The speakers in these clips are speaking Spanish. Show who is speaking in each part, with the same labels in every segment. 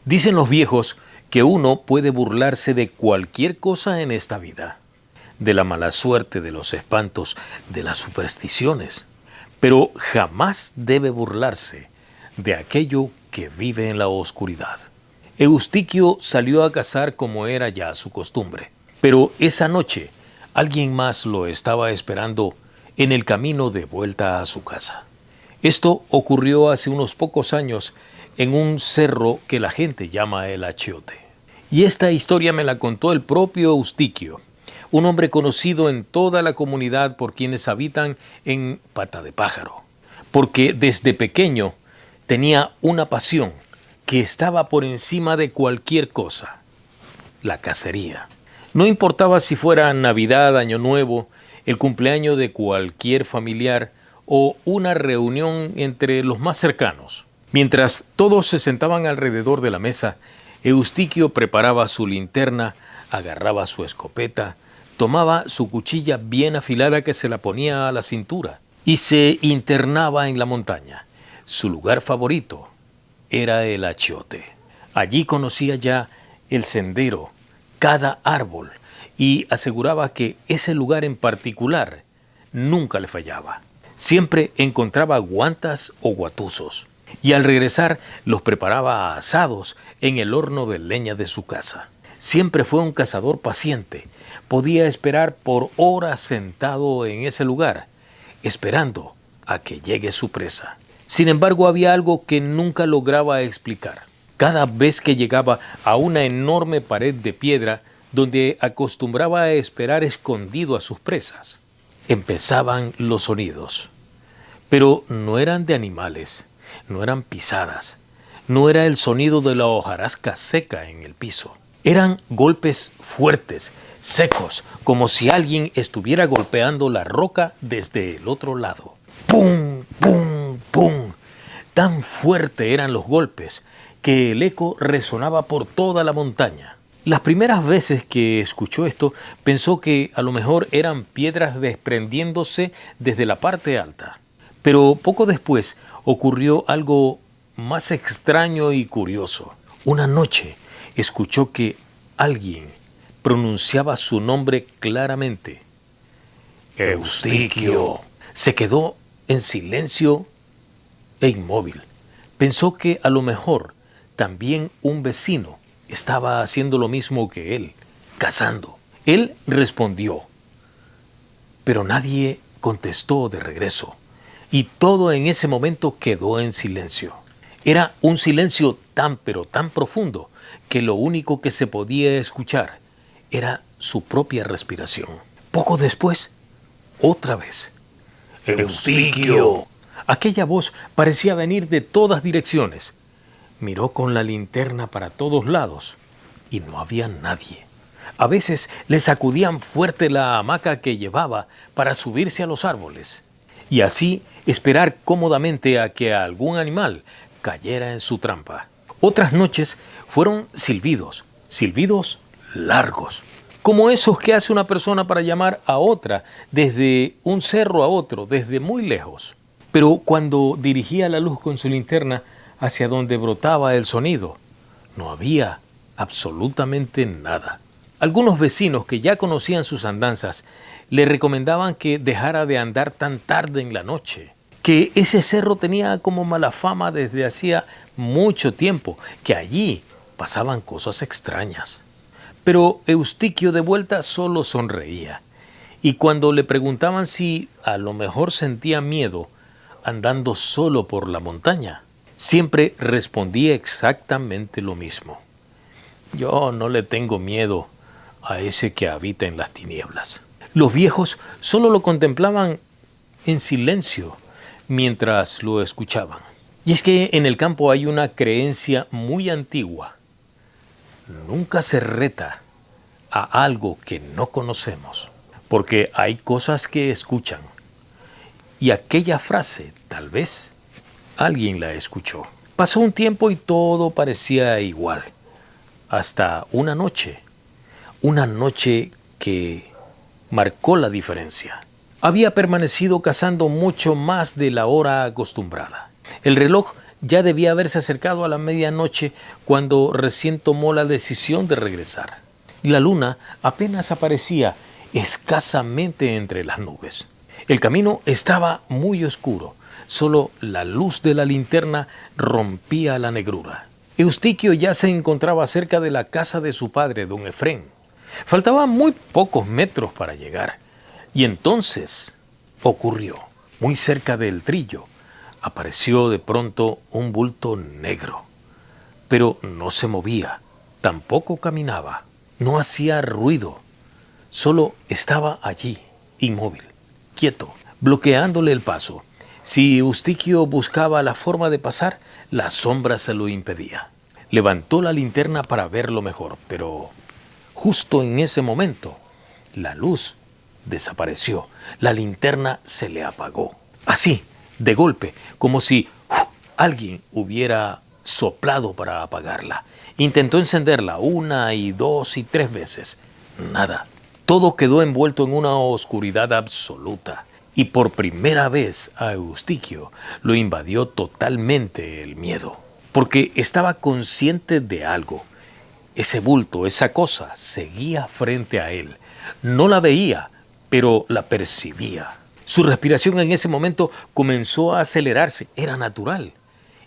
Speaker 1: Dicen los viejos que uno puede burlarse de cualquier cosa en esta vida, de la mala suerte, de los espantos, de las supersticiones, pero jamás debe burlarse de aquello que vive en la oscuridad. Eustiquio salió a cazar como era ya su costumbre, pero esa noche alguien más lo estaba esperando en el camino de vuelta a su casa. Esto ocurrió hace unos pocos años en un cerro que la gente llama el Achiote. Y esta historia me la contó el propio Eustiquio, un hombre conocido en toda la comunidad por quienes habitan en Pata de Pájaro, porque desde pequeño tenía una pasión que estaba por encima de cualquier cosa: la cacería. No importaba si fuera Navidad, Año Nuevo, el cumpleaños de cualquier familiar o una reunión entre los más cercanos. Mientras todos se sentaban alrededor de la mesa, Eustiquio preparaba su linterna, agarraba su escopeta, tomaba su cuchilla bien afilada que se la ponía a la cintura y se internaba en la montaña. Su lugar favorito era el Achiote. Allí conocía ya el sendero, cada árbol, y aseguraba que ese lugar en particular nunca le fallaba. Siempre encontraba guantas o guatuzos, y al regresar los preparaba asados en el horno de leña de su casa. Siempre fue un cazador paciente. Podía esperar por horas sentado en ese lugar, esperando a que llegue su presa. Sin embargo, había algo que nunca lograba explicar. Cada vez que llegaba a una enorme pared de piedra donde acostumbraba a esperar escondido a sus presas, empezaban los sonidos. Pero no eran de animales, no eran pisadas, no era el sonido de la hojarasca seca en el piso. Eran golpes fuertes, secos, como si alguien estuviera golpeando la roca desde el otro lado. ¡Pum! ¡Pum! ¡Pum! Tan fuerte eran los golpes que el eco resonaba por toda la montaña. Las primeras veces que escuchó esto, pensó que a lo mejor eran piedras desprendiéndose desde la parte alta. Pero poco después ocurrió algo más extraño y curioso. Una noche escuchó que alguien pronunciaba su nombre claramente. Eustiquio. Se quedó en silencio e inmóvil. Pensó que a lo mejor también un vecino estaba haciendo lo mismo que él, cazando. Él respondió, pero nadie contestó de regreso, y todo en ese momento quedó en silencio. Era un silencio tan pero tan profundo que lo único que se podía escuchar era su propia respiración. Poco después, otra vez. ¡Eustiquio! Aquella voz parecía venir de todas direcciones. Miró con la linterna para todos lados y no había nadie. A veces le sacudían fuerte la hamaca que llevaba para subirse a los árboles y así esperar cómodamente a que algún animal cayera en su trampa. Otras noches fueron silbidos, silbidos largos, como esos que hace una persona para llamar a otra desde un cerro a otro, desde muy lejos. Pero cuando dirigía la luz con su linterna hacia donde brotaba el sonido, no había absolutamente nada. Algunos vecinos que ya conocían sus andanzas le recomendaban que dejara de andar tan tarde en la noche, que ese cerro tenía como mala fama desde hacía mucho tiempo, que allí pasaban cosas extrañas. Pero Eustiquio de vuelta solo sonreía, y cuando le preguntaban si a lo mejor sentía miedo andando solo por la montaña, siempre respondía exactamente lo mismo. Yo no le tengo miedo a ese que habita en las tinieblas. Los viejos solo lo contemplaban en silencio mientras lo escuchaban. Y es que en el campo hay una creencia muy antigua. Nunca se reta a algo que no conocemos, porque hay cosas que escuchan. Y aquella frase, tal vez, alguien la escuchó. Pasó un tiempo y todo parecía igual. Hasta una noche que marcó la diferencia. Había permanecido cazando mucho más de la hora acostumbrada. El reloj ya debía haberse acercado a la medianoche cuando recién tomó la decisión de regresar. La luna apenas aparecía escasamente entre las nubes. El camino estaba muy oscuro, solo la luz de la linterna rompía la negrura. Eustiquio ya se encontraba cerca de la casa de su padre, don Efrén. Faltaban muy pocos metros para llegar, y entonces ocurrió. Muy cerca del trillo apareció de pronto un bulto negro, pero no se movía, tampoco caminaba, no hacía ruido, solo estaba allí, inmóvil, quieto, bloqueándole el paso. Si Eustiquio buscaba la forma de pasar, la sombra se lo impedía. Levantó la linterna para verlo mejor, pero justo en ese momento, la luz desapareció. La linterna se le apagó. Así, de golpe, como si alguien hubiera soplado para apagarla. Intentó encenderla 1, 2 y 3 veces. Nada. Todo quedó envuelto en una oscuridad absoluta. Y por primera vez a Eustiquio lo invadió totalmente el miedo. Porque estaba consciente de algo. Ese bulto, esa cosa, seguía frente a él. No la veía, pero la percibía. Su respiración en ese momento comenzó a acelerarse, era natural.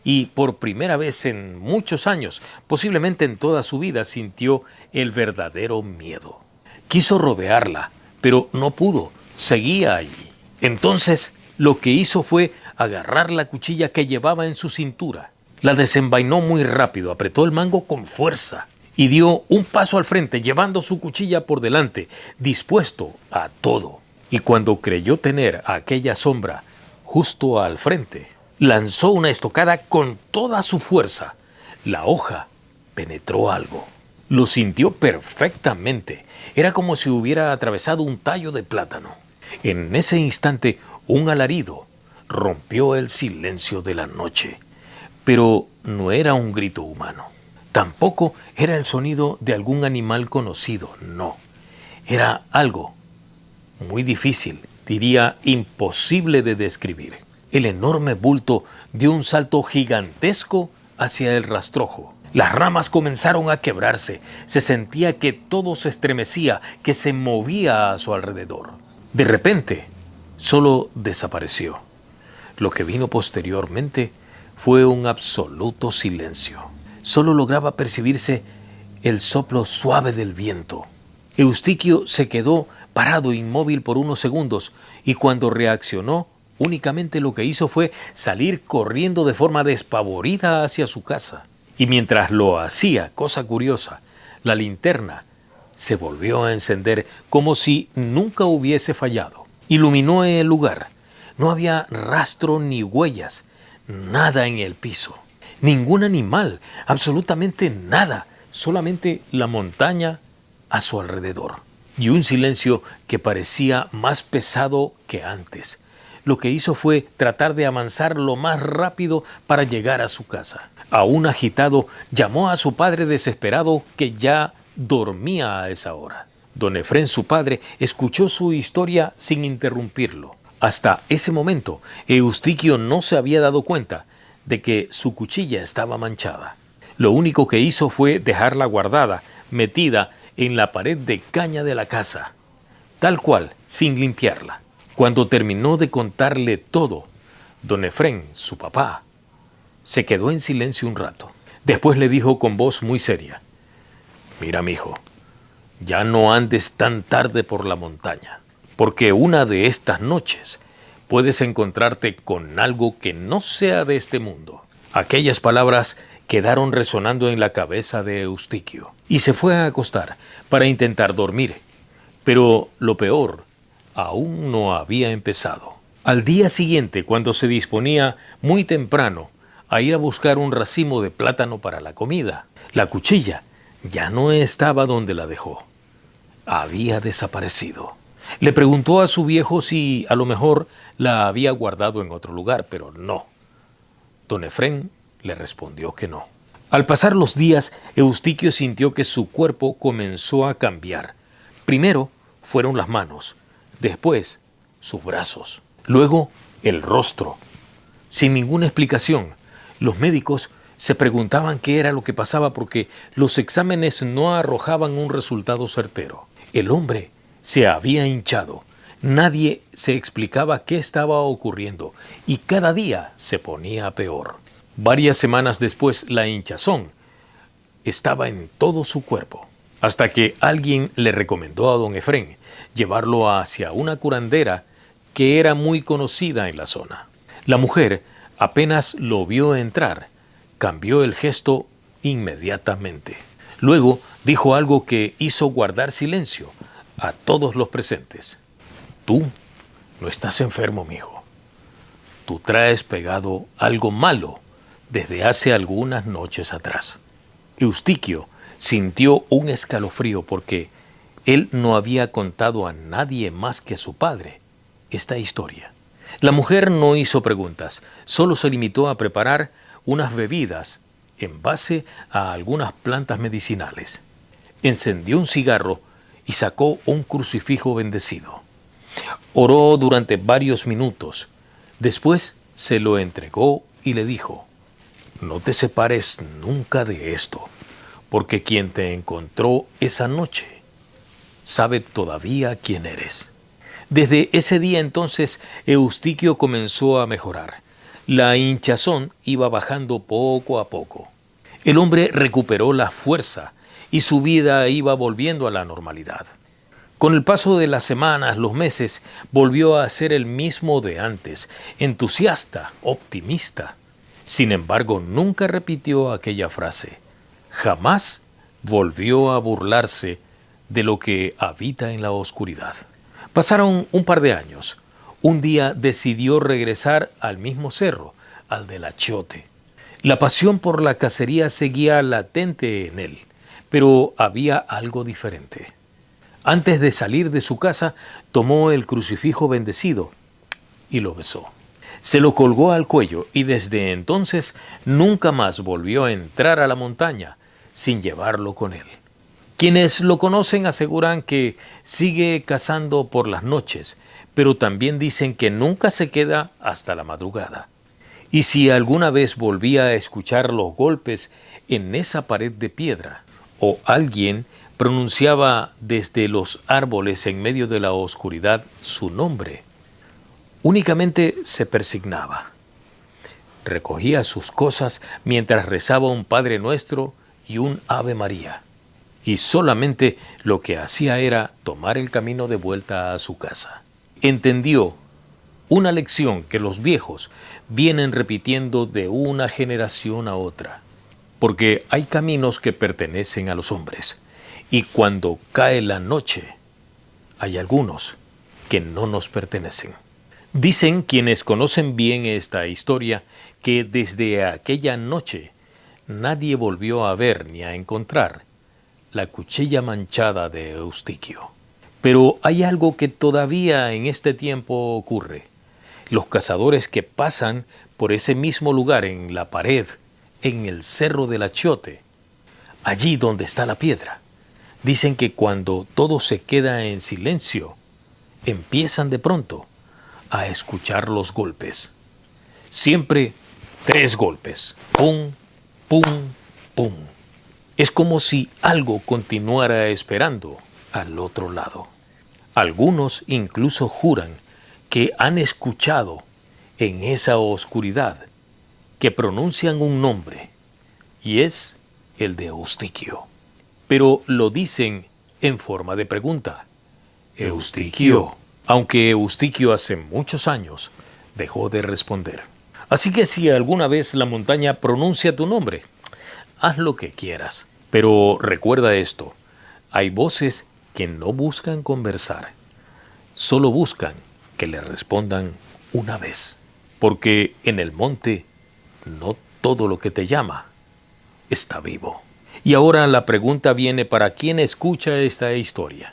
Speaker 1: Y por primera vez en muchos años, posiblemente en toda su vida, sintió el verdadero miedo. Quiso rodearla, pero no pudo, seguía allí. Entonces, lo que hizo fue agarrar la cuchilla que llevaba en su cintura. La desenvainó muy rápido, apretó el mango con fuerza y dio un paso al frente, llevando su cuchilla por delante, dispuesto a todo. Y cuando creyó tener a aquella sombra justo al frente, lanzó una estocada con toda su fuerza. La hoja penetró algo. Lo sintió perfectamente. Era como si hubiera atravesado un tallo de plátano. En ese instante, un alarido rompió el silencio de la noche. Pero no era un grito humano. Tampoco era el sonido de algún animal conocido, no. Era algo muy difícil, diría imposible de describir. El enorme bulto dio un salto gigantesco hacia el rastrojo. Las ramas comenzaron a quebrarse. Se sentía que todo se estremecía, que se movía a su alrededor. De repente, solo desapareció. Lo que vino posteriormente fue un absoluto silencio. Solo lograba percibirse el soplo suave del viento. Eustiquio se quedó parado inmóvil por unos segundos y cuando reaccionó, únicamente lo que hizo fue salir corriendo de forma despavorida hacia su casa. Y mientras lo hacía, cosa curiosa, la linterna se volvió a encender como si nunca hubiese fallado. Iluminó el lugar. No había rastro ni huellas, nada en el piso. Ningún animal, absolutamente nada, solamente la montaña a su alrededor. Y un silencio que parecía más pesado que antes. Lo que hizo fue tratar de avanzar lo más rápido para llegar a su casa. Aún agitado, llamó a su padre desesperado que ya dormía a esa hora. Don Efrén, su padre, escuchó su historia sin interrumpirlo. Hasta ese momento, Eustiquio no se había dado cuenta de que su cuchilla estaba manchada. Lo único que hizo fue dejarla guardada, metida en la pared de caña de la casa, tal cual, sin limpiarla. Cuando terminó de contarle todo, don Efrén, su papá, se quedó en silencio un rato. Después le dijo con voz muy seria: «Mira, mijo, ya no andes tan tarde por la montaña, porque una de estas noches puedes encontrarte con algo que no sea de este mundo». Aquellas palabras quedaron resonando en la cabeza de Eustiquio y se fue a acostar para intentar dormir. Pero lo peor aún no había empezado. Al día siguiente, cuando se disponía muy temprano a ir a buscar un racimo de plátano para la comida, la cuchilla ya no estaba donde la dejó. Había desaparecido. Le preguntó a su viejo si a lo mejor la había guardado en otro lugar, pero no. Don Efrén le respondió que no. Al pasar los días, Eustiquio sintió que su cuerpo comenzó a cambiar. Primero fueron las manos, después sus brazos, luego el rostro. Sin ninguna explicación, Los médicos se preguntaban qué era lo que pasaba porque los exámenes no arrojaban un resultado certero. El hombre se había hinchado. Nadie se explicaba qué estaba ocurriendo y cada día se ponía peor. Varias semanas después, la hinchazón estaba en todo su cuerpo, hasta que alguien le recomendó a don Efrén llevarlo hacia una curandera que era muy conocida en la zona. La mujer, apenas lo vio entrar, cambió el gesto inmediatamente. Luego dijo algo que hizo guardar silencio a todos los presentes. Tú no estás enfermo, mijo. Tú traes pegado algo malo desde hace algunas noches atrás. Eustiquio sintió un escalofrío porque él no había contado a nadie más que a su padre esta historia. La mujer no hizo preguntas, solo se limitó a preparar unas bebidas en base a algunas plantas medicinales. Encendió un cigarro y sacó un crucifijo bendecido. Oró durante varios minutos. Después se lo entregó y le dijo: no te separes nunca de esto, porque quien te encontró esa noche sabe todavía quién eres. Desde ese día entonces Eustiquio comenzó a mejorar. La hinchazón iba bajando poco a poco. El hombre recuperó la fuerza y su vida iba volviendo a la normalidad. Con el paso de las semanas, los meses, volvió a ser el mismo de antes, entusiasta, optimista. Sin embargo, nunca repitió aquella frase. Jamás volvió a burlarse de lo que habita en la oscuridad. Pasaron un par de años. Un día decidió regresar al mismo cerro, al del Achiote. La pasión por la cacería seguía latente en él, pero había algo diferente. Antes de salir de su casa, tomó el crucifijo bendecido y lo besó. Se lo colgó al cuello y desde entonces nunca más volvió a entrar a la montaña sin llevarlo con él. Quienes lo conocen aseguran que sigue cazando por las noches, pero también dicen que nunca se queda hasta la madrugada. Y si alguna vez volvía a escuchar los golpes en esa pared de piedra, o alguien pronunciaba desde los árboles en medio de la oscuridad su nombre, únicamente se persignaba. Recogía sus cosas mientras rezaba un Padre Nuestro y un Ave María, y solamente lo que hacía era tomar el camino de vuelta a su casa. Entendió una lección que los viejos vienen repitiendo de una generación a otra, porque hay caminos que pertenecen a los hombres, y cuando cae la noche, hay algunos que no nos pertenecen. Dicen quienes conocen bien esta historia que desde aquella noche nadie volvió a ver ni a encontrar la cuchilla manchada de Eustiquio. Pero hay algo que todavía en este tiempo ocurre. Los cazadores que pasan por ese mismo lugar en la pared, en el cerro del Achiote, allí donde está la piedra, dicen que cuando todo se queda en silencio, empiezan de pronto a escuchar los golpes. Siempre 3 golpes. Pum, pum, pum. Es como si algo continuara esperando al otro lado. Algunos incluso juran que han escuchado en esa oscuridad que pronuncian un nombre, y es el de Eustiquio. Pero lo dicen en forma de pregunta. Eustiquio. Aunque Eustiquio hace muchos años dejó de responder. Así que si alguna vez la montaña pronuncia tu nombre, haz lo que quieras. Pero recuerda esto, hay voces que no buscan conversar, solo buscan que le respondan una vez. Porque en el monte no todo lo que te llama está vivo. Y ahora la pregunta viene para quien escucha esta historia.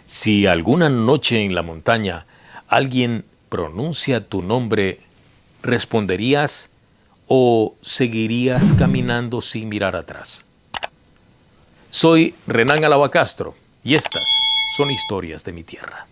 Speaker 1: Si alguna noche en la montaña alguien pronuncia tu nombre, ¿responderías o seguirías caminando sin mirar atrás? Soy Renán Alaba Castro y estas son historias de mi tierra.